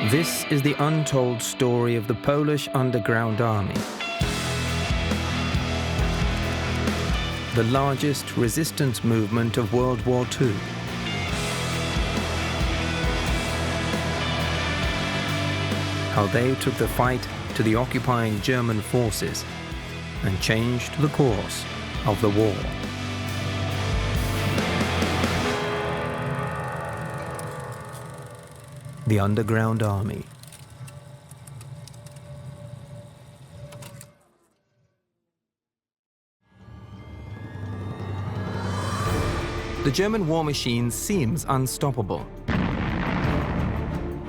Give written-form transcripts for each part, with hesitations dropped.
This is the untold story of the Polish Underground Army, the largest resistance movement of World War II. How they took the fight to the occupying German forces and changed the course of the war. The Underground Army. The German war machine seems unstoppable.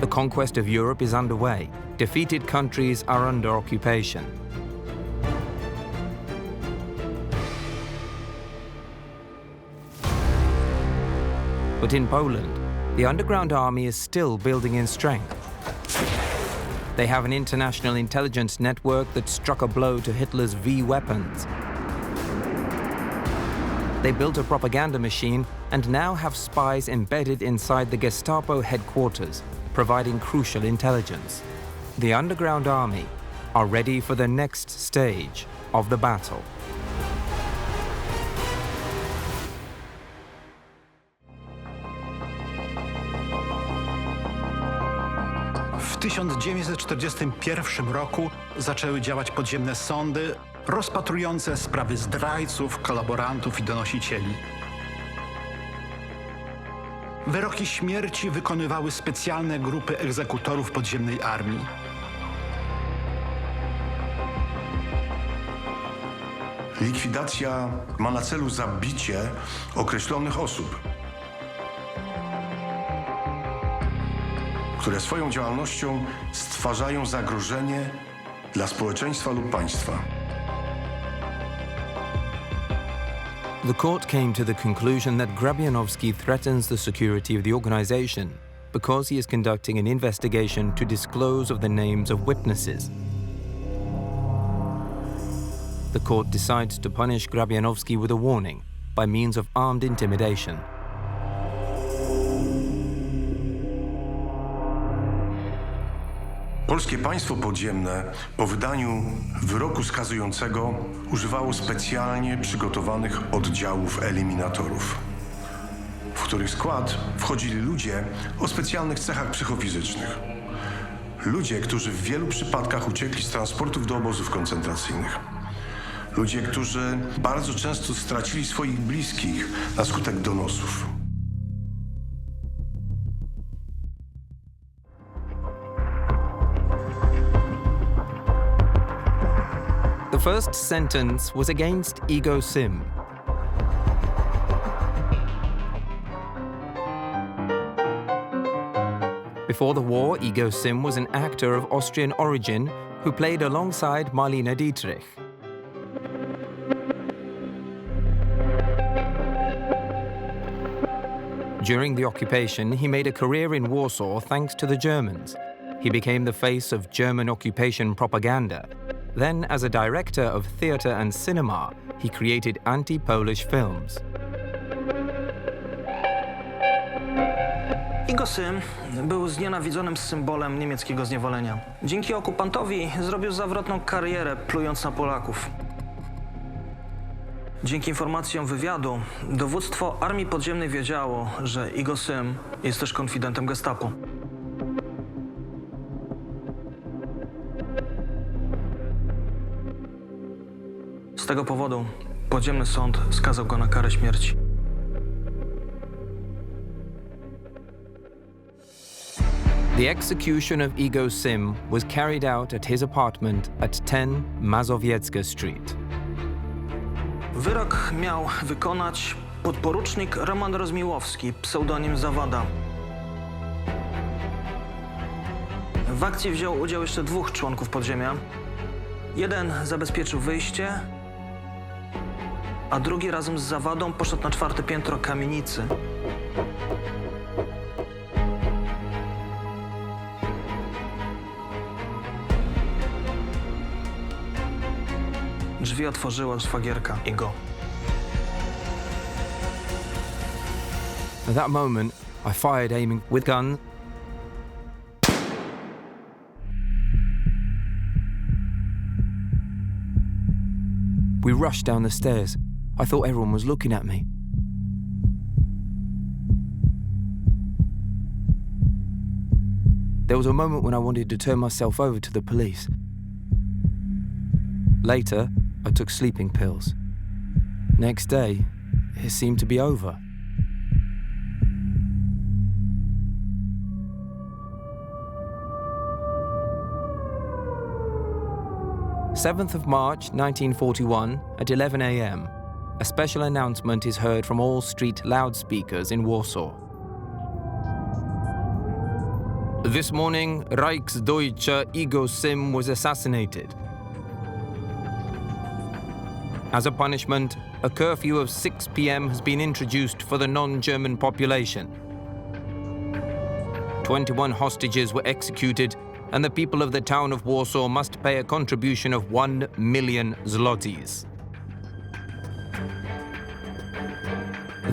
The conquest of Europe is underway. Defeated countries are under occupation. But in Poland, the Underground Army is still building in strength. They have an international intelligence network that struck a blow to Hitler's V weapons. They built a propaganda machine and now have spies embedded inside the Gestapo headquarters, providing crucial intelligence. The Underground Army are ready for the next stage of the battle. W 1941 roku zaczęły działać podziemne sądy rozpatrujące sprawy zdrajców, kolaborantów i donosicieli. Wyroki śmierci wykonywały specjalne grupy egzekutorów podziemnej armii. Likwidacja ma na celu zabicie określonych osób, które swoją działalnością stwarzają zagrożenie dla społeczeństwa lub państwa. The court came to the conclusion that Grabianowski threatens the security of the organization because he is conducting an investigation to disclose of the names of witnesses. The court decides to punish Grabianowski with a warning by means of armed intimidation. Polskie państwo podziemne po wydaniu wyroku skazującego używało specjalnie przygotowanych oddziałów eliminatorów, w których skład wchodzili ludzie o specjalnych cechach psychofizycznych. Ludzie, którzy w wielu przypadkach uciekli z transportów do obozów koncentracyjnych. Ludzie, którzy bardzo często stracili swoich bliskich na skutek donosów. The first sentence was against Igor Sim. Before the war, Igor Sim was an actor of Austrian origin who played alongside Marlene Dietrich. During the occupation, he made a career in Warsaw thanks to the Germans. He became the face of German occupation propaganda. Then, as a director of theatre and cinema, he created anti-Polish films. Igor Sym był znienawidzonym symbolem niemieckiego zniewolenia. Dzięki okupantowi zrobił zawrotną karierę, plując na Polaków. Dzięki informacjom wywiadu, dowództwo Armii Podziemnej wiedziało, że Igor Sym jest też konfidentem Gestapo. Z tego powodu podziemny sąd skazał go na karę śmierci. The execution of Igor Sim was carried out at his apartment at 10 Mazowiecka Street. Wyrok miał wykonać podporucznik Roman Rozmiłowski, pseudonim Zawada. W akcji wziął udział jeszcze 2 członków podziemia. Jeden zabezpieczył wyjście, a drugi razem z Zawadą poszedł na 4. piętro kamienicy. Drzwi otworzyła szwagierka Igo. At that moment, I fired aiming with gun. We rushed down the stairs. I thought everyone was looking at me. There was a moment when I wanted to turn myself over to the police. Later, I took sleeping pills. Next day, it seemed to be over. "7th of March 1941 at 11 a.m. A special announcement is heard from all street loudspeakers in Warsaw. This morning, Reichsdeutscher Igor Sim was assassinated. As a punishment, a curfew of 6 p.m. has been introduced for the non-German population. 21 hostages were executed, and the people of the town of Warsaw must pay a contribution of 1 million zlotys.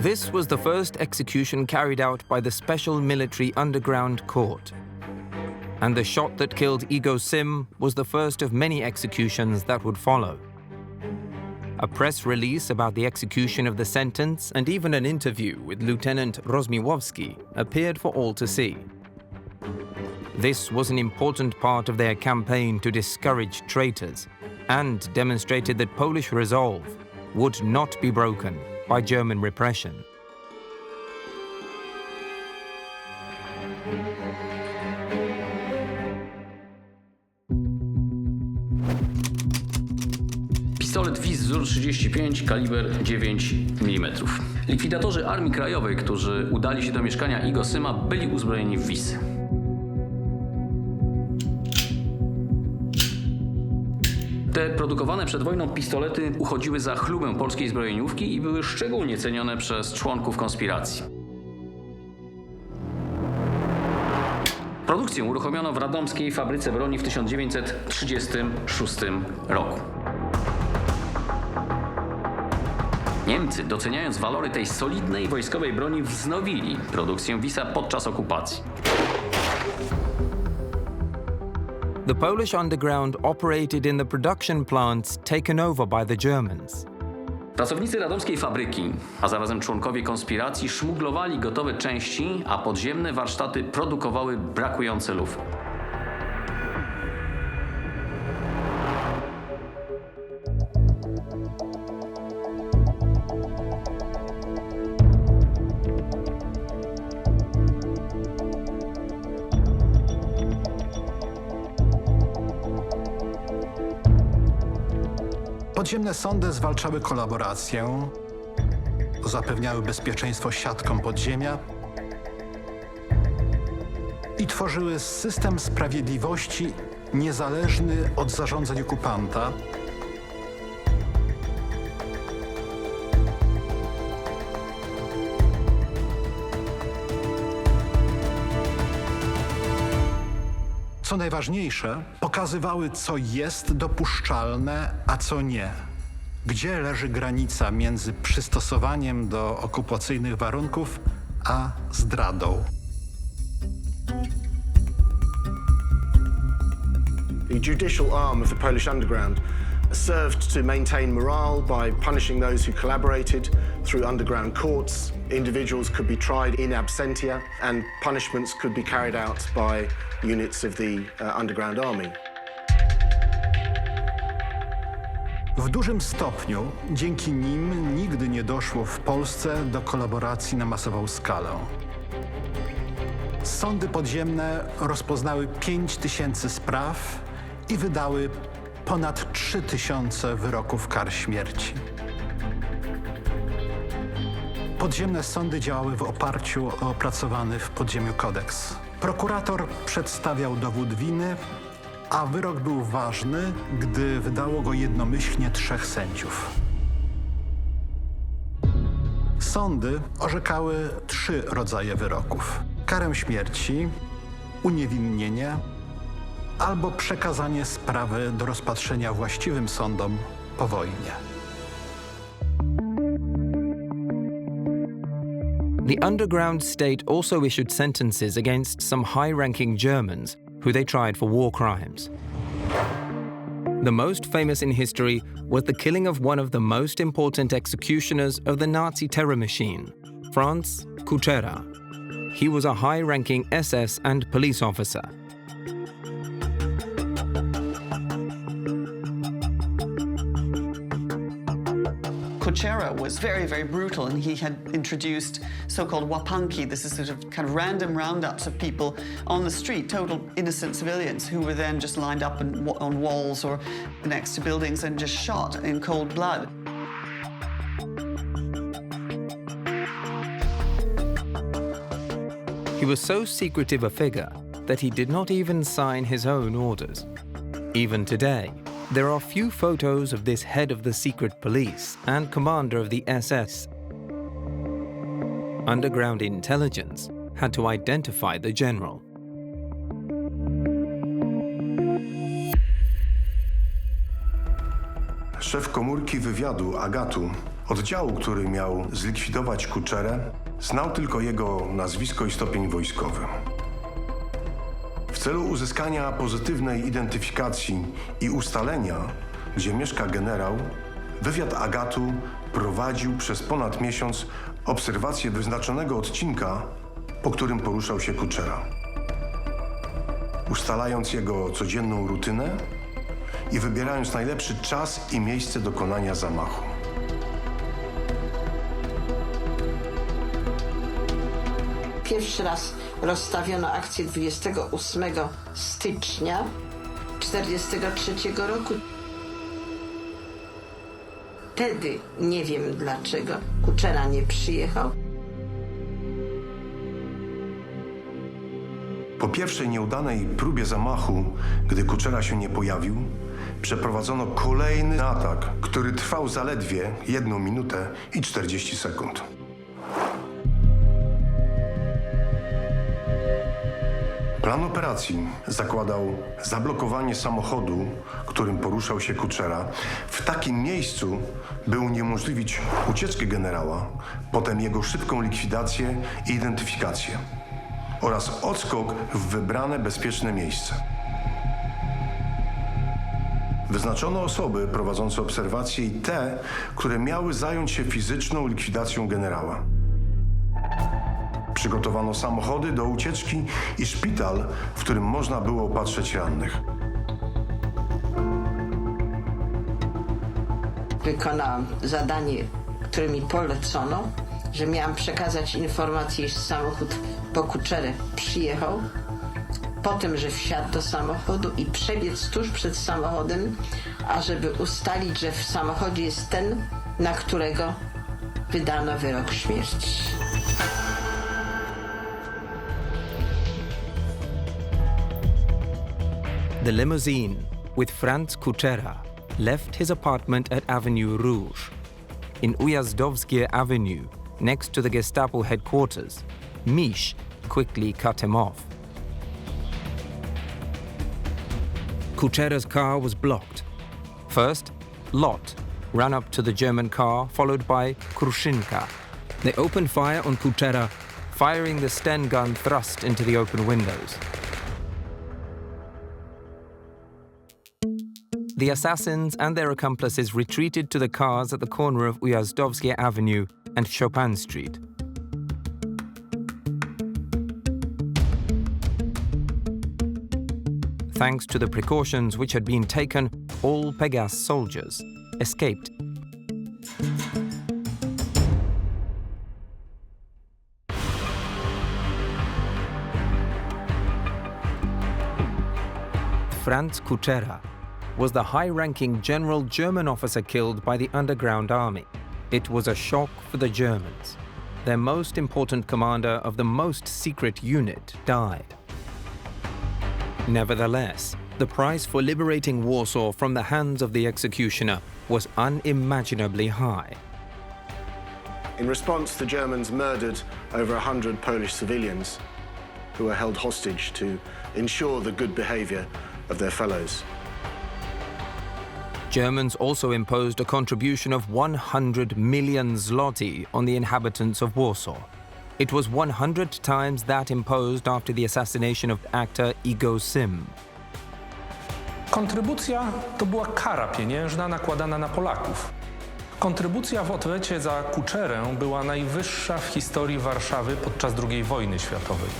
This was the first execution carried out by the Special Military Underground Court. And the shot that killed Igor Sim was the first of many executions that would follow. A press release about the execution of the sentence and even an interview with Lieutenant Rozmiłowski appeared for all to see. This was an important part of their campaign to discourage traitors and demonstrated that Polish resolve would not be broken by German repression. Pistolet WIS ZUR 35, kaliber 9 mm. Likwidatorzy Armii Krajowej, którzy udali się do mieszkania Igor Syma, byli uzbrojeni w WIS. Te produkowane przed wojną pistolety uchodziły za chlubę polskiej zbrojeniówki i były szczególnie cenione przez członków konspiracji. Produkcję uruchomiono w radomskiej fabryce broni w 1936 roku. Niemcy, doceniając walory tej solidnej wojskowej broni, wznowili produkcję WIS-a podczas okupacji. The Polish underground operated in the production plants taken over by the Germans. Pracownicy radomskiej fabryki, a zarazem członkowie konspiracji, szmuglowali gotowe części, a podziemne warsztaty produkowały brakujące lufy. Podziemne sądy zwalczały kolaborację, zapewniały bezpieczeństwo siatkom podziemia i tworzyły system sprawiedliwości niezależny od zarządzeń okupanta. Co najważniejsze, pokazywały, co jest dopuszczalne, a co nie. Gdzie leży granica między przystosowaniem do okupacyjnych warunków, a zdradą. The judicial arm of the Polish underground served to maintain morale by punishing those who collaborated through underground courts. Individuals could be tried in absentia, and punishments could be carried out by units of the underground army. W dużym stopniu dzięki nim nigdy nie doszło w Polsce do kolaboracji na masową skalę. Sądy podziemne rozpoznały 5000 spraw i wydały ponad 3000 wyroków kar śmierci. Podziemne sądy działały w oparciu o opracowany w podziemiu kodeks. Prokurator przedstawiał dowód winy, a wyrok był ważny, gdy wydało go jednomyślnie 3 sędziów. Sądy orzekały 3 rodzaje wyroków: karę śmierci, uniewinnienie albo przekazanie sprawy do rozpatrzenia właściwym sądom po wojnie. The underground state also issued sentences against some high-ranking Germans who they tried for war crimes. The most famous in history was the killing of one of the most important executioners of the Nazi terror machine, Franz Kuchera. He was a high-ranking SS and police officer. Kuchera was very, very brutal, and he had introduced so-called wapanki. This is sort of kind of random roundups of people on the street, total innocent civilians, who were then just lined up on walls or next to buildings and just shot in cold blood. He was so secretive a figure that he did not even sign his own orders. Even today, there are few photos of this head of the secret police and commander of the SS. Underground intelligence had to identify the general. Szef komórki wywiadu Agatu, oddziału, który miał zlikwidować Kucherę, znał tylko jego nazwisko i stopień wojskowy. W celu uzyskania pozytywnej identyfikacji i ustalenia, gdzie mieszka generał, wywiad Agatu prowadził przez ponad miesiąc obserwację wyznaczonego odcinka, po którym poruszał się Kuchera. Ustalając jego codzienną rutynę i wybierając najlepszy czas i miejsce dokonania zamachu. Pierwszy raz rozstawiono akcję 28 stycznia 1943 roku. Wtedy, nie wiem dlaczego, Kuchera nie przyjechał. Po pierwszej nieudanej próbie zamachu, gdy Kuchera się nie pojawił, przeprowadzono kolejny atak, który trwał zaledwie 1 minutę i 40 sekund. Plan operacji zakładał zablokowanie samochodu, którym poruszał się Kuchera, w takim miejscu, by uniemożliwić ucieczkę generała, potem jego szybką likwidację i identyfikację oraz odskok w wybrane bezpieczne miejsce. Wyznaczono osoby prowadzące obserwacje i te, które miały zająć się fizyczną likwidacją generała. Przygotowano samochody do ucieczki i szpital, w którym można było opatrzyć rannych. Wykonałam zadanie, które mi polecono, że miałam przekazać informację, że samochód po Kucherę przyjechał, potem, że wsiadł do samochodu i przebiec tuż przed samochodem, ażeby ustalić, że w samochodzie jest ten, na którego wydano wyrok śmierci. The limousine with Franz Kuchera left his apartment at Avenue Rouge. In Ujazdowskie Avenue, next to the Gestapo headquarters, Misch quickly cut him off. Kuchera's car was blocked. First, Lot ran up to the German car, followed by Kruszynka. They opened fire on Kuchera, firing the Sten gun thrust into the open windows. The assassins and their accomplices retreated to the cars at the corner of Ujazdowskie Avenue and Chopin Street. Thanks to the precautions which had been taken, all Pegas soldiers escaped. Franz Kuchera was the high-ranking general German officer killed by the underground army. It was a shock for the Germans. Their most important commander of the most secret unit died. Nevertheless, the price for liberating Warsaw from the hands of the executioner was unimaginably high. In response, the Germans murdered over 100 Polish civilians who were held hostage to ensure the good behavior of their fellows. Germans also imposed a contribution of 100 million zloty on the inhabitants of Warsaw. It was 100 times that imposed after the assassination of actor Igor Sim. Kontrybucja to była kara pieniężna nakładana na Polaków. Kontrybucja w odwecie za Kuczerę była najwyższa w historii Warszawy podczas II wojny światowej.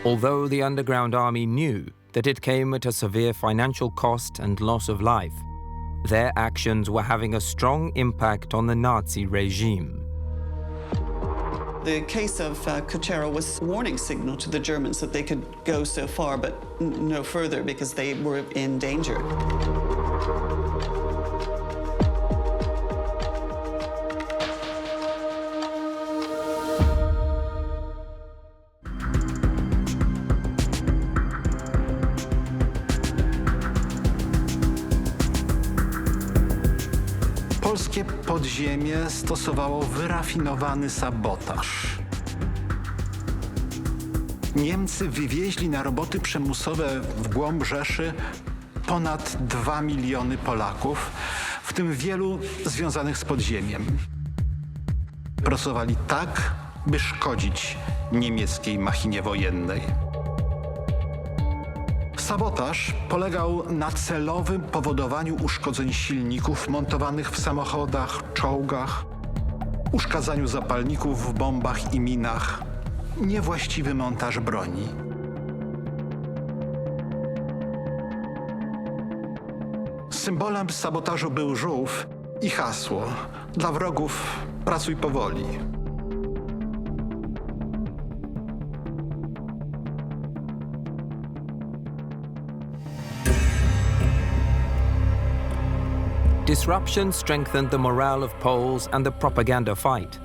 Although the Underground Army knew that it came at a severe financial cost and loss of life, their actions were having a strong impact on the Nazi regime. The case of Kuchera was a warning signal to the Germans that they could go so far but no further because they were in danger. Polskie podziemie stosowało wyrafinowany sabotaż. Niemcy wywieźli na roboty przymusowe w głąb Rzeszy ponad 2 miliony Polaków, w tym wielu związanych z podziemiem. Pracowali tak, by szkodzić niemieckiej machinie wojennej. Sabotaż polegał na celowym powodowaniu uszkodzeń silników montowanych w samochodach, czołgach, uszkadzaniu zapalników w bombach i minach, niewłaściwy montaż broni. Symbolem sabotażu był żółw i hasło: dla wrogów pracuj powoli. Disruption strengthened the morale of Poles and the propaganda fight.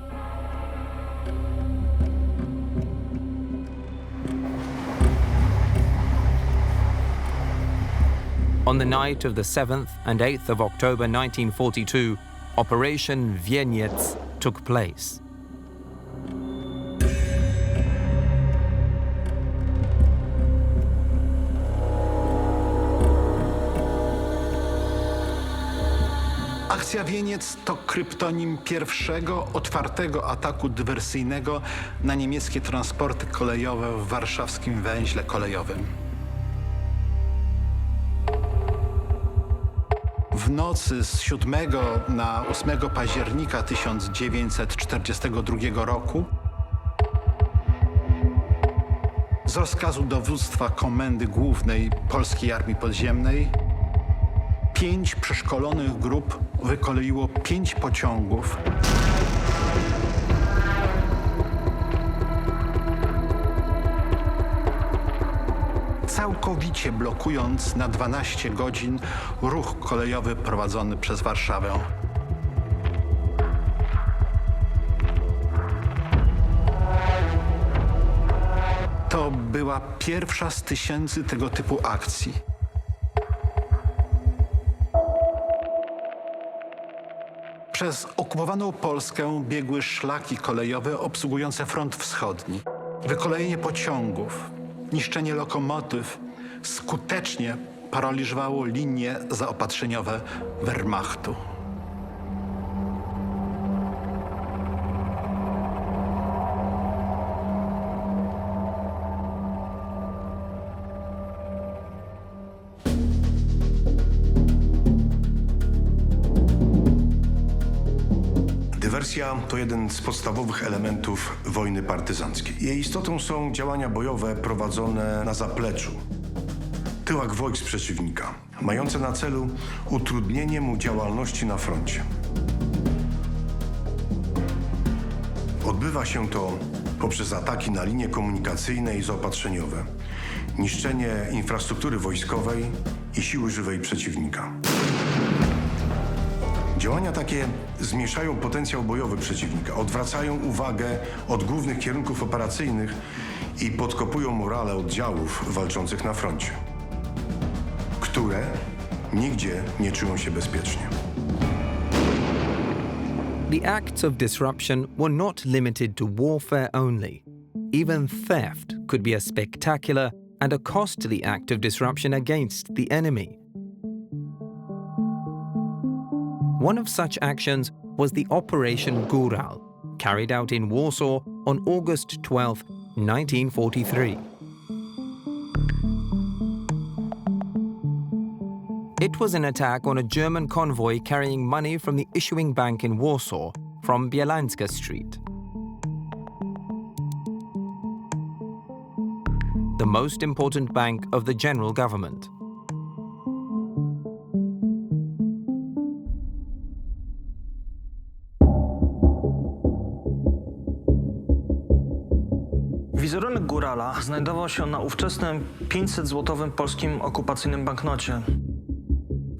On the night of the 7th and 8th of October 1942, Operation Wieniec took place. Akcja Wieniec to kryptonim pierwszego otwartego ataku dywersyjnego na niemieckie transporty kolejowe w warszawskim węźle kolejowym. W nocy z 7 na 8 października 1942 roku z rozkazu dowództwa Komendy Głównej Polskiej Armii Podziemnej 5 przeszkolonych grup wykoleiło 5 pociągów. Całkowicie blokując na 12 godzin ruch kolejowy prowadzony przez Warszawę. To była pierwsza z tysięcy tego typu akcji. Przez okupowaną Polskę biegły szlaki kolejowe obsługujące front wschodni. Wykolejenie pociągów, niszczenie lokomotyw skutecznie paraliżowało linie zaopatrzeniowe Wehrmachtu. Dywersja to jeden z podstawowych elementów wojny partyzanckiej. Jej istotą są działania bojowe prowadzone na zapleczu, tyłach wojsk przeciwnika, mające na celu utrudnienie mu działalności na froncie. Odbywa się to poprzez ataki na linie komunikacyjne i zaopatrzeniowe, niszczenie infrastruktury wojskowej i siły żywej przeciwnika. Działania takie zmniejszają potencjał bojowy przeciwnika, odwracają uwagę od głównych kierunków operacyjnych i podkopują morale oddziałów walczących na froncie, które nigdzie nie czują się bezpiecznie. The acts of disruption were not limited to warfare only. Even theft could be a spectacular and a costly act of disruption against the enemy. One of such actions was the Operation Góral, carried out in Warsaw on August 12, 1943. It was an attack on a German convoy carrying money from the issuing bank in Warsaw from Bielańska Street. The most important bank of the general government. Wizerunek górala znajdował się na ówczesnym 500-złotowym polskim okupacyjnym banknocie.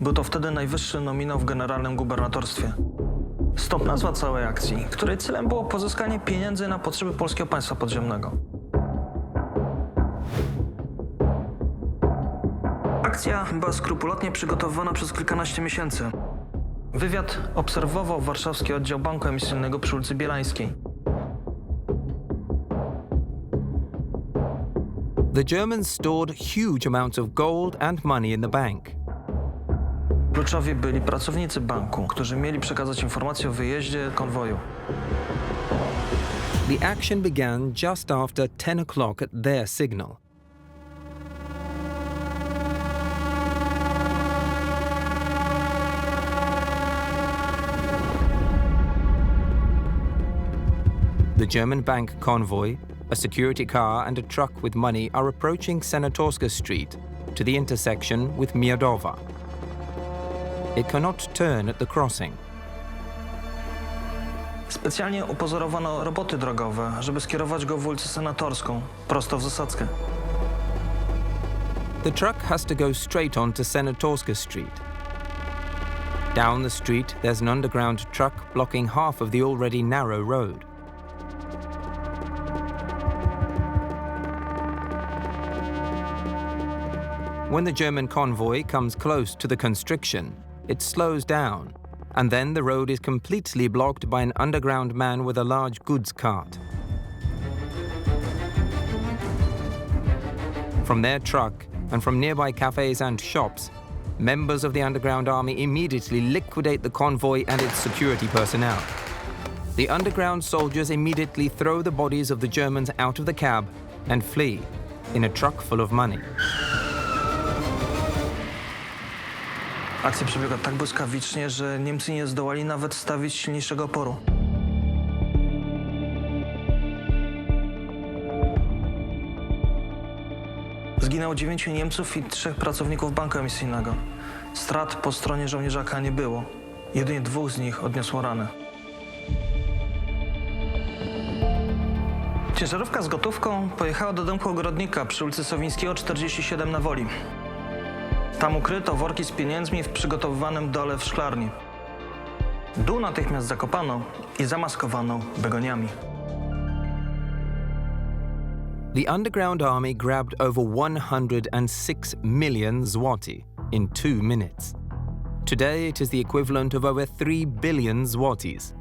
Był to wtedy najwyższy nominał w generalnym gubernatorstwie. Stąd nazwa całej akcji, której celem było pozyskanie pieniędzy na potrzeby polskiego państwa podziemnego. Akcja była skrupulatnie przygotowywana przez kilkanaście miesięcy. Wywiad obserwował warszawski oddział banku emisyjnego przy ulicy Bielańskiej. The Germans stored huge amounts of gold and money in the bank. Kluczowi byli pracownicy banku, którzy mieli przekazać informacje o wyjeździe konwoju. The action began just after 10 o'clock at their signal. The German bank convoy, a security car and a truck with money are approaching Senatorska Street to the intersection with Miodowa. It cannot turn at the crossing. Specjalnie upozorowano roboty drogowe, żeby skierować go w ulicę Senatorską, prosto w zasadzkę. The truck has to go straight on to Senatorska Street. Down the street, there's an underground truck blocking half of the already narrow road. When the German convoy comes close to the constriction, it slows down, and then the road is completely blocked by an underground man with a large goods cart. From their truck and from nearby cafes and shops, members of the underground army immediately liquidate the convoy and its security personnel. The underground soldiers immediately throw the bodies of the Germans out of the cab and flee in a truck full of money. Akcja przebiegła tak błyskawicznie, że Niemcy nie zdołali nawet stawić silniejszego oporu. Zginęło 9 Niemców i 3 pracowników banku emisyjnego. Strat po stronie żołnierzaka nie było. Jedynie 2 z nich odniosło rany. Ciężarówka z gotówką pojechała do domku ogrodnika przy ulicy Sowińskiego 47 na Woli. Tam ukryto worki z pieniędzmi w przygotowywanym dole w szklarni. Dół natychmiast zakopano i zamaskowano begoniami. The underground army grabbed over 106 million zloty in 2 minutes. Today it is the equivalent of over 3 billion zlotys.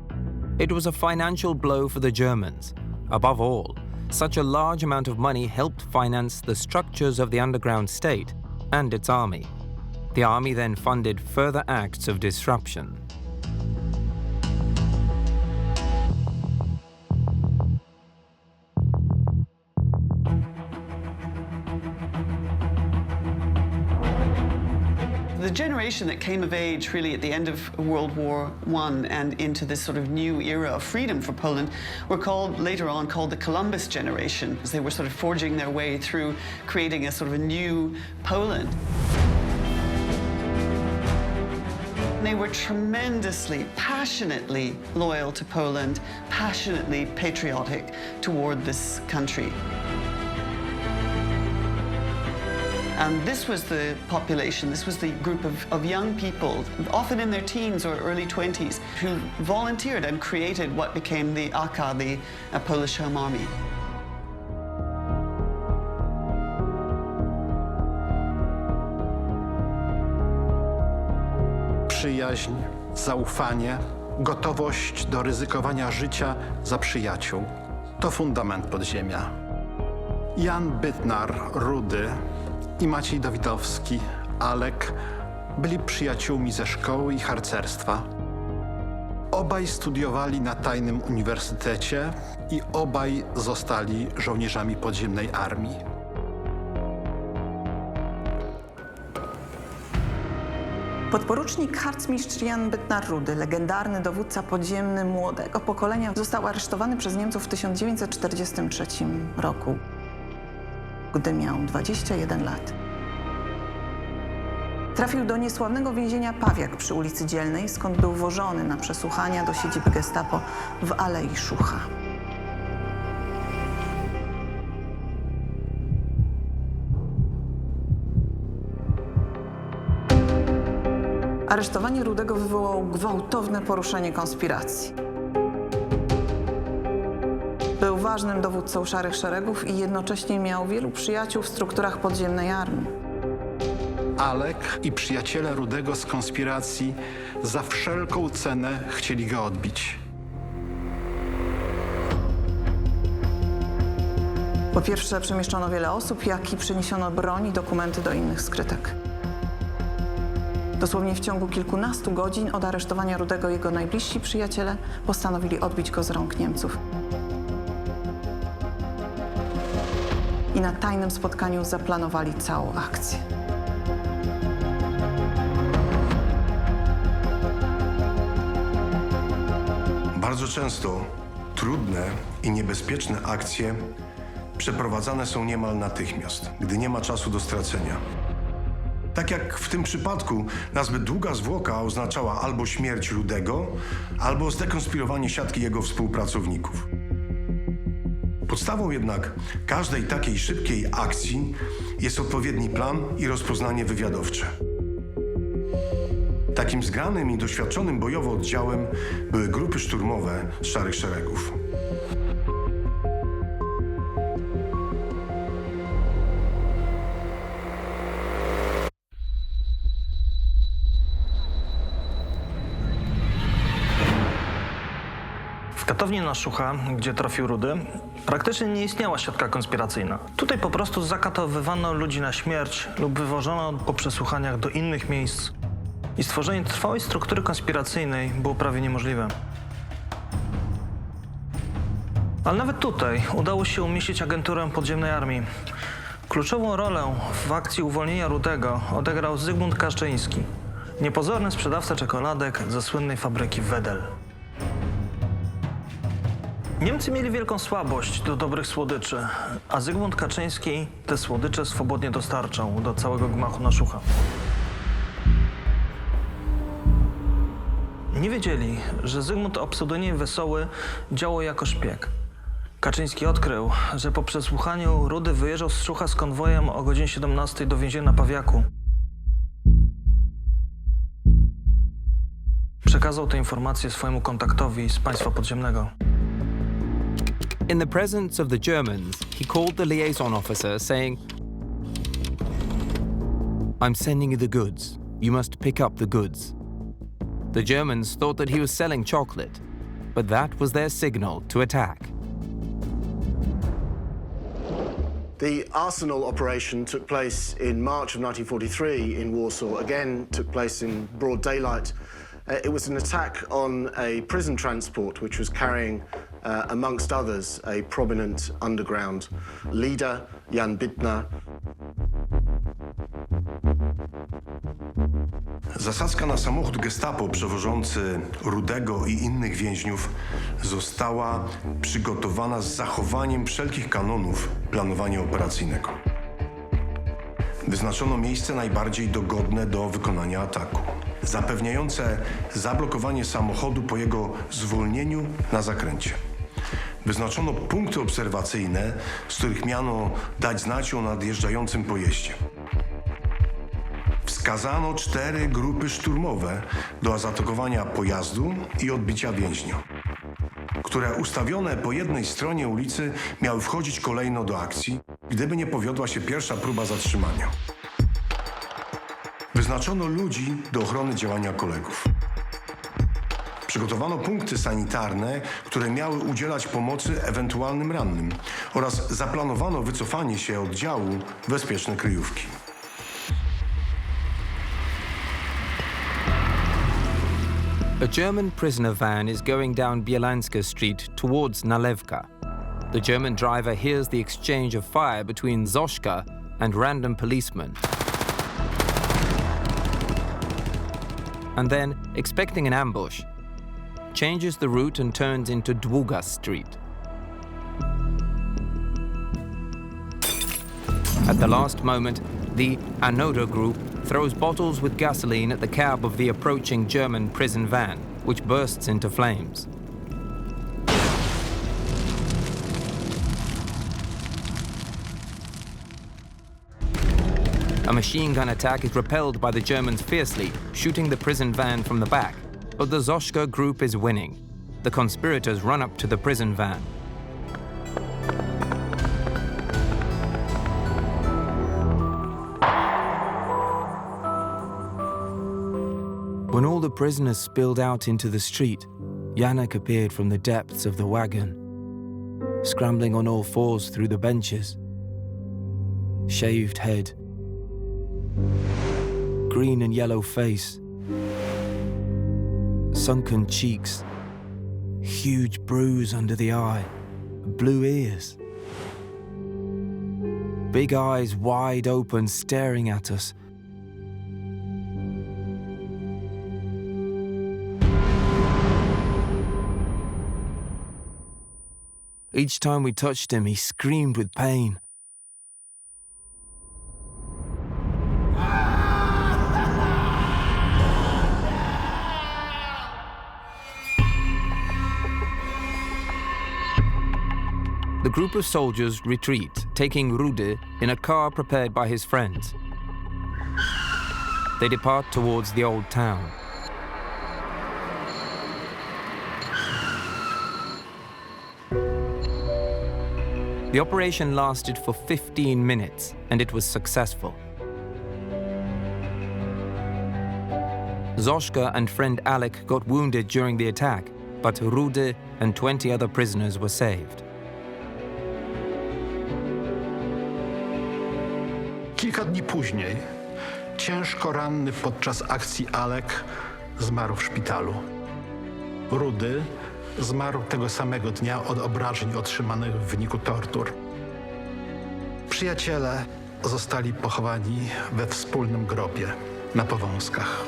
It was a financial blow for the Germans. Above all, such a large amount of money helped finance the structures of the underground state and its army. The army then funded further acts of disruption. The generation that came of age really at the end of World War I and into this sort of new era of freedom for Poland were later on called the Columbus generation, because they were sort of forging their way through creating a sort of a new Poland. They were tremendously, passionately loyal to Poland, passionately patriotic toward this country. And this was the population, this was the group of young people, often in their teens or early 20s, who volunteered and created what became the AK, the Polish Home Army. Przyjaźń, zaufanie, gotowość do ryzykowania życia za przyjaciół. To fundament podziemia. Jan Bytnar, Rudy i Maciej Dawidowski, Alek, byli przyjaciółmi ze szkoły i harcerstwa. Obaj studiowali na tajnym uniwersytecie i obaj zostali żołnierzami podziemnej armii. Podporucznik harcmistrz Jan Bytnar-Rudy, legendarny dowódca podziemny młodego pokolenia, został aresztowany przez Niemców w 1943 roku, gdy miał 21 lat. Trafił do niesławnego więzienia Pawiak przy ulicy Dzielnej, skąd był wożony na przesłuchania do siedziby Gestapo w Alei Szucha. Aresztowanie Rudego wywołało gwałtowne poruszenie konspiracji. Był ważnym dowódcą Szarych Szeregów i jednocześnie miał wielu przyjaciół w strukturach podziemnej armii. Alek i przyjaciele Rudego z konspiracji za wszelką cenę chcieli go odbić. Po pierwsze przemieszczono wiele osób, jak i przeniesiono broń i dokumenty do innych skrytek. Dosłownie w ciągu kilkunastu godzin od aresztowania Rudego jego najbliżsi przyjaciele postanowili odbić go z rąk Niemców. I na tajnym spotkaniu zaplanowali całą akcję. Bardzo często trudne i niebezpieczne akcje przeprowadzane są niemal natychmiast, gdy nie ma czasu do stracenia. Tak jak w tym przypadku, nazbyt długa zwłoka oznaczała albo śmierć Rudego, albo zdekonspirowanie siatki jego współpracowników. Podstawą jednak każdej takiej szybkiej akcji jest odpowiedni plan i rozpoznanie wywiadowcze. Takim zgranym i doświadczonym bojowo oddziałem były grupy szturmowe z Szarych Szeregów. W katowni na Szucha, gdzie trafił Rudy, praktycznie nie istniała siatka konspiracyjna. Tutaj po prostu zakatowywano ludzi na śmierć lub wywożono po przesłuchaniach do innych miejsc. I stworzenie trwałej struktury konspiracyjnej było prawie niemożliwe. Ale nawet tutaj udało się umieścić agenturę podziemnej armii. Kluczową rolę w akcji uwolnienia Rudego odegrał Zygmunt Kaczyński, niepozorny sprzedawca czekoladek ze słynnej fabryki Wedel. Niemcy mieli wielką słabość do dobrych słodyczy, a Zygmunt Kaczyński te słodycze swobodnie dostarczał do całego gmachu na Szucha. Nie wiedzieli, że Zygmunt o pseudonimie Wesoły działał jako szpieg. Kaczyński odkrył, że po przesłuchaniu Rudy wyjeżdżał z Szucha z konwojem o godzinie 17 do więzienia na Pawiaku. Przekazał tę informację swojemu kontaktowi z państwa podziemnego. In the presence of the Germans, he called the liaison officer, saying, "I'm sending you the goods. You must pick up the goods." The Germans thought that he was selling chocolate, but that was their signal to attack. The Arsenal operation took place in March of 1943 in Warsaw, again took place in broad daylight. It was an attack on a prison transport which was carrying, amongst others, a prominent underground leader, Jan Bytnar. Zasadzka na samochód Gestapo przewożący Rudego i innych więźniów została przygotowana z zachowaniem wszelkich kanonów planowania operacyjnego. Wyznaczono miejsce najbardziej dogodne do wykonania ataku, zapewniające zablokowanie samochodu po jego zwolnieniu na zakręcie. Wyznaczono punkty obserwacyjne, z których miano dać znać o nadjeżdżającym pojeździe. Wskazano 4 grupy szturmowe do zaatakowania pojazdu i odbicia więźnia, które ustawione po jednej stronie ulicy miały wchodzić kolejno do akcji, gdyby nie powiodła się pierwsza próba zatrzymania. Wyznaczono ludzi do ochrony działania kolegów. Przygotowano punkty sanitarne, które miały udzielać pomocy ewentualnym rannym oraz zaplanowano wycofanie się oddziału w bezpieczne kryjówki. A German prisoner van is going down Bielanska Street towards Nalewka. The German driver hears the exchange of fire between Zoshka and random policemen. and then, expecting an ambush, changes the route and turns into Długa Street. At the last moment, the Anoda group throws bottles with gasoline at the cab of the approaching German prison van, which bursts into flames. A machine gun attack is repelled by the Germans fiercely, shooting the prison van from the back. But the Zośka group is winning. The conspirators run up to the prison van. When all the prisoners spilled out into the street, Janek appeared from the depths of the wagon, scrambling on all fours through the benches. Shaved head, green and yellow face, sunken cheeks, huge bruise under the eye, blue ears. Big eyes wide open, staring at us. Each time we touched him, he screamed with pain. The group of soldiers retreat, taking Rudy in a car prepared by his friends. They depart towards the old town. The operation lasted for 15 minutes, and it was successful. Zośka and friend Alek got wounded during the attack, but Rudy and 20 other prisoners were saved. Kilka dni później, ciężko ranny podczas akcji Alek zmarł w szpitalu. Rudy zmarł tego samego dnia od obrażeń otrzymanych w wyniku tortur. Przyjaciele zostali pochowani we wspólnym grobie na Powązkach.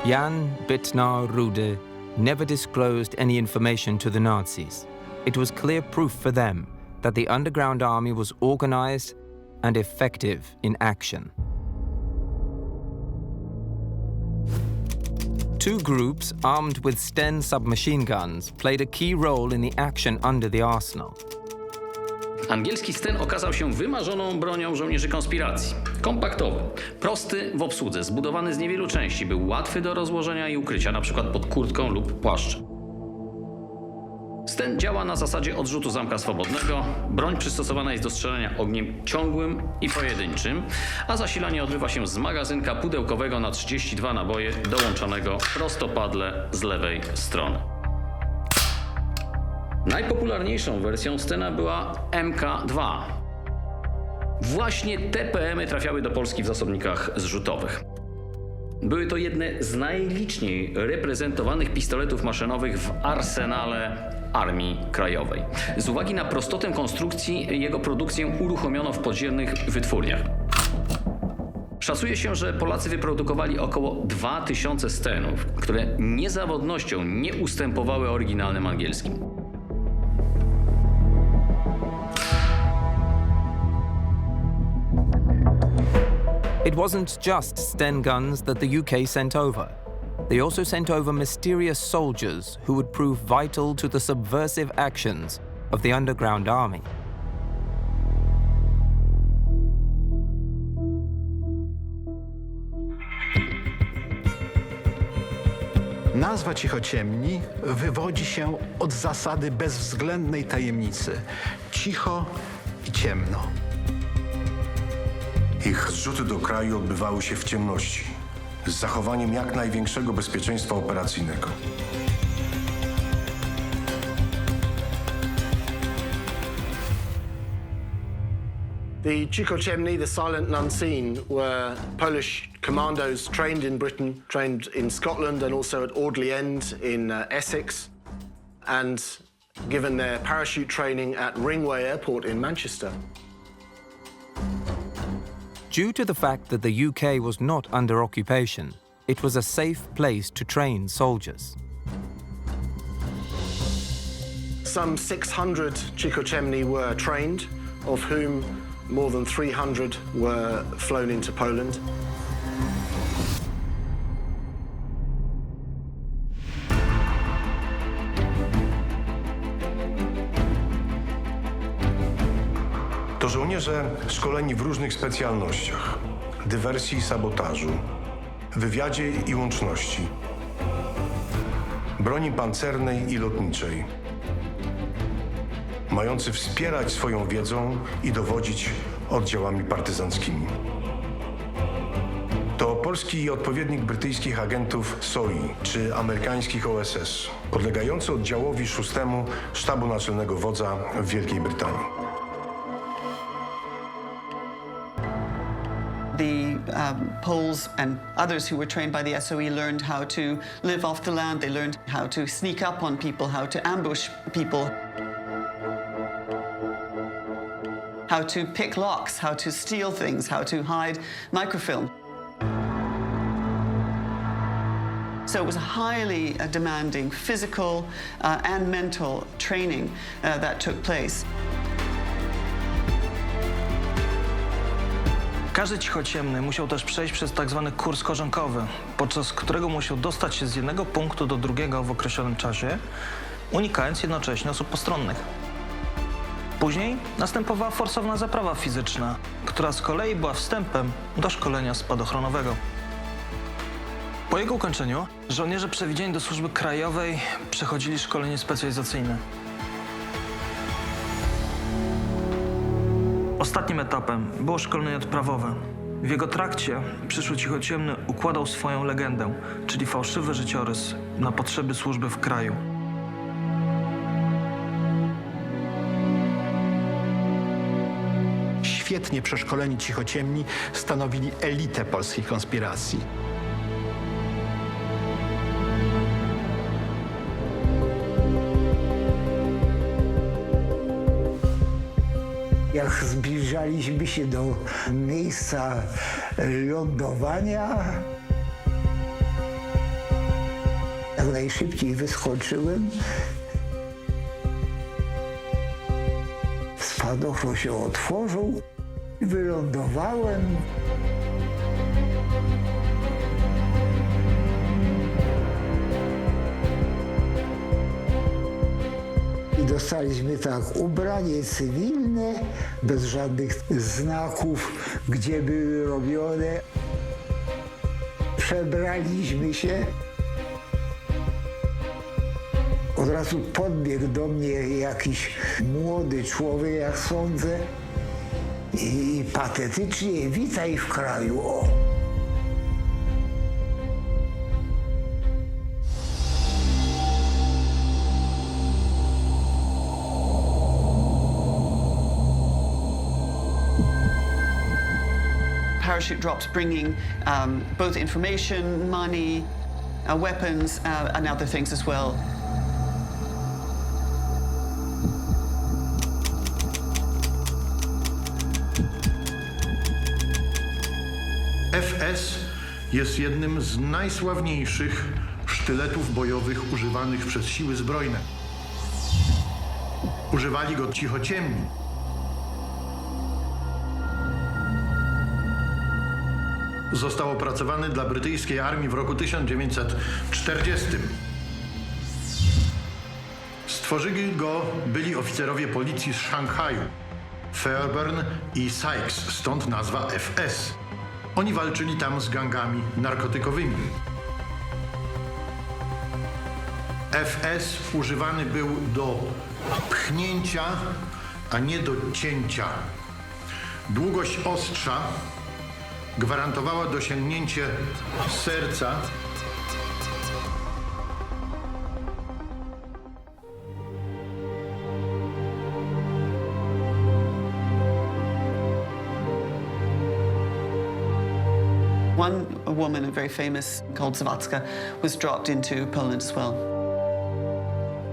Jan, Bytnar, Rudy never disclosed any information to the Nazis. It was clear proof for them that the underground army was organized and effective in action. Two groups armed with Sten submachine guns played a key role in the action under the arsenal. Angielski Sten okazał się wymarzoną bronią żołnierzy konspiracji. Kompaktowy, prosty w obsłudze, zbudowany z niewielu części, był łatwy do rozłożenia i ukrycia, np. pod kurtką lub płaszczem. Sten działa na zasadzie odrzutu zamka swobodnego. Broń przystosowana jest do strzelania ogniem ciągłym i pojedynczym, a zasilanie odbywa się z magazynka pudełkowego na 32 naboje dołączonego prostopadle z lewej strony. Najpopularniejszą wersją Stena była MK2. Właśnie te PM-y trafiały do Polski w zasobnikach zrzutowych. Były to jedne z najliczniej reprezentowanych pistoletów maszynowych w arsenale Armii Krajowej. Z uwagi na prostotę konstrukcji jego produkcję uruchomiono w podziemnych wytwórniach. Szacuje się, że Polacy wyprodukowali około 2000 Stenów, które niezawodnością nie ustępowały oryginalnym angielskim. It wasn't just Sten guns that the UK sent over. They also sent over mysterious soldiers who would prove vital to the subversive actions of the underground army. Nazwa Cichociemni wywodzi się od zasady bezwzględnej tajemnicy. Cicho i ciemno. Ich zrzuty do kraju odbywały się w ciemności, z zachowaniem jak największego bezpieczeństwa operacyjnego. The Cichociemni, the silent and unseen, were Polish commandos trained in Britain, trained in Scotland and also at Audley End in Essex, and given their parachute training at Ringway Airport in Manchester. Due to the fact that the UK was not under occupation, it was a safe place to train soldiers. Some 600 Chicochemni were trained, of whom more than 300 were flown into Poland. To żołnierze szkoleni w różnych specjalnościach: dywersji i sabotażu, wywiadzie i łączności, broni pancernej i lotniczej, mający wspierać swoją wiedzą i dowodzić oddziałami partyzanckimi. To polski odpowiednik brytyjskich agentów SOI czy amerykańskich OSS, podlegający oddziałowi 6 Sztabu Naczelnego Wodza w Wielkiej Brytanii. The Poles and others who were trained by the SOE learned how to live off the land. They learned how to sneak up on people, how to ambush people, how to pick locks, how to steal things, how to hide microfilm. So it was a highly demanding physical and mental training that took place. Każdy cichociemny musiał też przejść przez tak zwany kurs korzonkowy, podczas którego musiał dostać się z jednego punktu do drugiego w określonym czasie, unikając jednocześnie osób postronnych. Później następowała forsowna zaprawa fizyczna, która z kolei była wstępem do szkolenia spadochronowego. Po jego ukończeniu żołnierze przewidziani do służby krajowej przechodzili szkolenie specjalizacyjne. Ostatnim etapem było szkolenie odprawowe. W jego trakcie przyszły cichociemny układał swoją legendę, czyli fałszywy życiorys na potrzeby służby w kraju. Świetnie przeszkoleni cichociemni stanowili elitę polskiej konspiracji. Jak zbliżaliśmy się do miejsca lądowania, jak najszybciej wyskoczyłem. Spadochron się otworzył, wylądowałem. Dostaliśmy tak ubranie cywilne, bez żadnych znaków, gdzie były robione. Przebraliśmy się. Od razu podbiegł do mnie jakiś młody człowiek, jak sądzę, i patetycznie: witaj w kraju. O. Parachute drops bringing both information, money, weapons, and other things as well. FS jest jednym z najsławniejszych sztyletów bojowych używanych przez siły zbrojne. Używali go cichociemni. Został opracowany dla brytyjskiej armii w roku 1940. Stworzyli go byli oficerowie policji z Szanghaju, Fairburn i Sykes, stąd nazwa FS. Oni walczyli tam z gangami narkotykowymi. FS używany był do pchnięcia, a nie do cięcia. Długość ostrza gwarantowała dosięgnięcie serca. One woman, very famous, called Zawadzka, was dropped into Poland as well.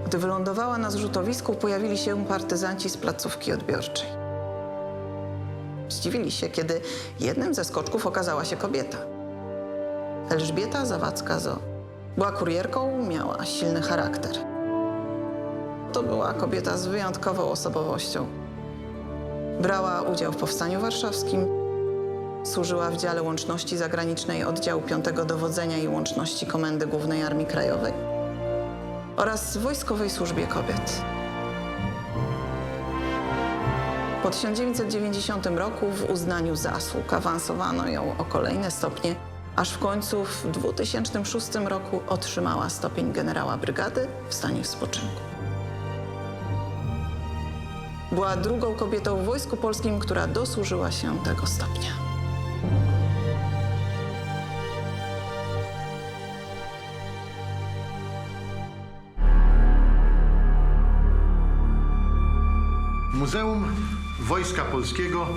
Gdy wylądowała na zrzutowisku, pojawili się partyzanci z placówki odbiorczej. Zdziwili się, kiedy jednym ze skoczków okazała się kobieta. Elżbieta Zawadzka-Zo. Była kurierką, miała silny charakter. To była kobieta z wyjątkową osobowością. Brała udział w Powstaniu Warszawskim, służyła w dziale łączności zagranicznej oddziału 5 Dowodzenia i Łączności Komendy Głównej Armii Krajowej oraz w Wojskowej Służbie Kobiet. Po 1990 roku w uznaniu zasług awansowano ją o kolejne stopnie, aż w końcu w 2006 roku otrzymała stopień generała brygady w stanie spoczynku. Była drugą kobietą w Wojsku Polskim, która dosłużyła się tego stopnia. Muzeum Wojska Polskiego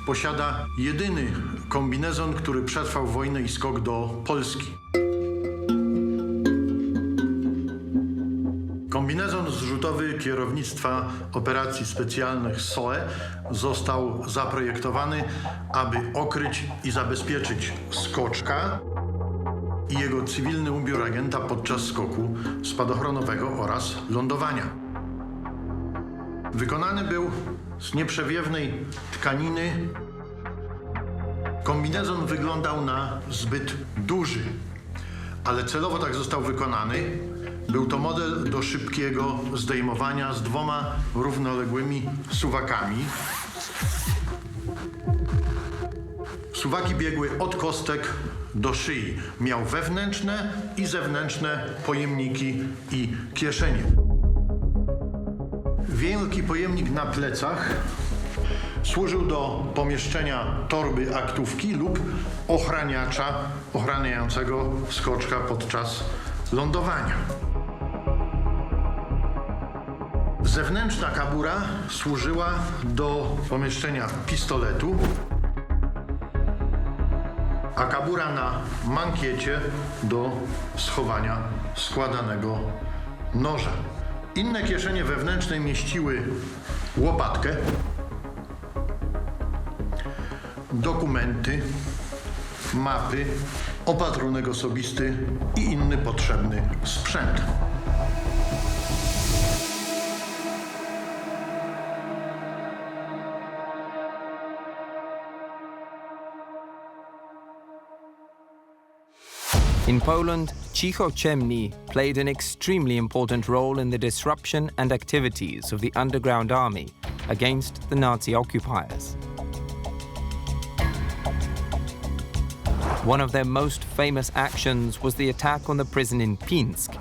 posiada jedyny kombinezon, który przetrwał wojnę i skok do Polski. Kombinezon zrzutowy kierownictwa operacji specjalnych SOE został zaprojektowany, aby okryć i zabezpieczyć skoczka i jego cywilny ubiór agenta podczas skoku spadochronowego oraz lądowania. Wykonany był z nieprzewiewnej tkaniny. Kombinezon wyglądał na zbyt duży, ale celowo tak został wykonany. Był to model do szybkiego zdejmowania z 2 równoległymi suwakami. Suwaki biegły od kostek do szyi. Miał wewnętrzne i zewnętrzne pojemniki i kieszenie. Wielki pojemnik na plecach służył do pomieszczenia torby aktówki lub ochraniacza ochraniającego skoczka podczas lądowania. Zewnętrzna kabura służyła do pomieszczenia pistoletu, a kabura na mankiecie do schowania składanego noża. Inne kieszenie wewnętrzne mieściły łopatkę, dokumenty, mapy, opatrunek osobisty i inny potrzebny sprzęt. In Poland, Cicho Ciemni played an extremely important role in the disruption and activities of the underground army against the Nazi occupiers. One of their most famous actions was the attack on the prison in Pinsk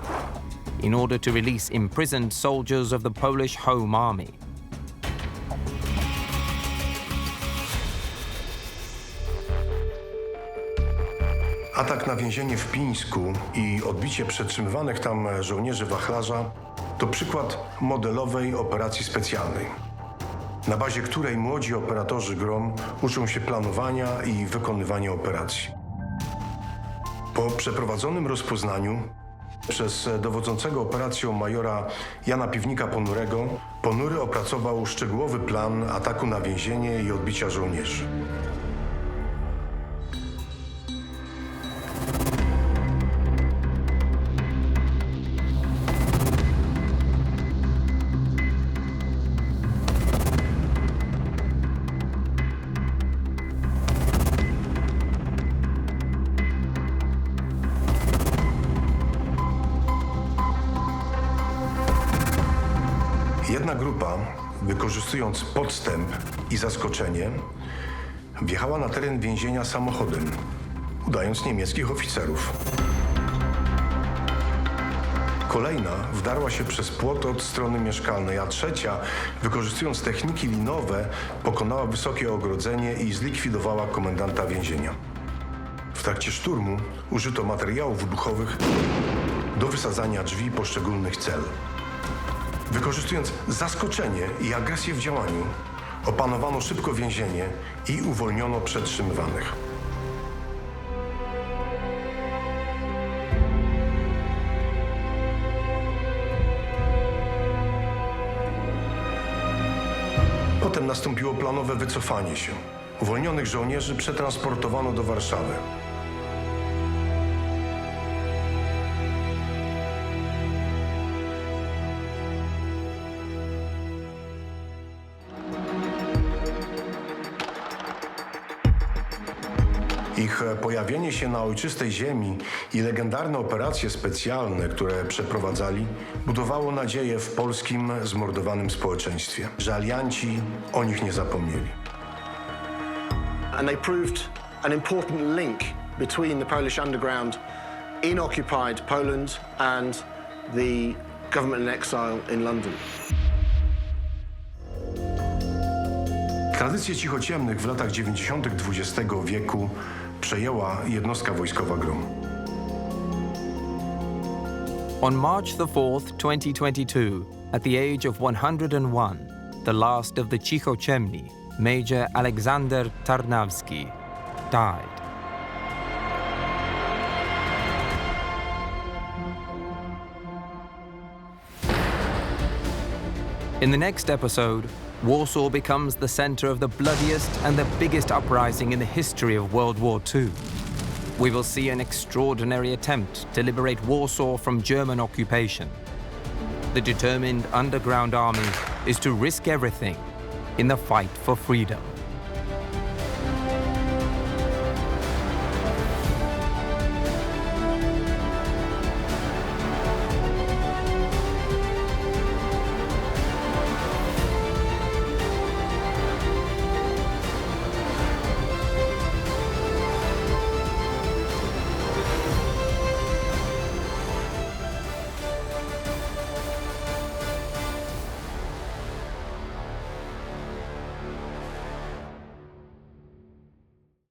in order to release imprisoned soldiers of the Polish Home Army. Atak na więzienie w Pińsku i odbicie przetrzymywanych tam żołnierzy wachlarza to przykład modelowej operacji specjalnej, na bazie której młodzi operatorzy GROM uczą się planowania i wykonywania operacji. Po przeprowadzonym rozpoznaniu przez dowodzącego operacją majora Jana Piwnika-Ponurego, Ponury opracował szczegółowy plan ataku na więzienie i odbicia żołnierzy. Jedna grupa, wykorzystując podstęp i zaskoczenie, wjechała na teren więzienia samochodem, udając niemieckich oficerów. Kolejna wdarła się przez płot od strony mieszkalnej, a trzecia, wykorzystując techniki linowe, pokonała wysokie ogrodzenie i zlikwidowała komendanta więzienia. W trakcie szturmu użyto materiałów wybuchowych do wysadzania drzwi poszczególnych cel. Wykorzystując zaskoczenie i agresję w działaniu, opanowano szybko więzienie i uwolniono przetrzymywanych. Potem nastąpiło planowe wycofanie się. Uwolnionych żołnierzy przetransportowano do Warszawy. Ich pojawienie się na ojczystej ziemi i legendarne operacje specjalne, które przeprowadzali, budowało nadzieję w polskim zmordowanym społeczeństwie, że alianci o nich nie zapomnieli. And they proved an important link between the Polish underground in occupied Poland and the government in exile in London. Tradycję cichociemnych w latach 90. XX wieku przejęła jednostka wojskowa GROM. On March the 4th, 2022, at the age of 101, the last of the Cichociemni, Major Aleksander Tarnawski, died. In the next episode, Warsaw becomes the center of the bloodiest and the biggest uprising in the history of World War II. We will see an extraordinary attempt to liberate Warsaw from German occupation. The determined underground army is to risk everything in the fight for freedom.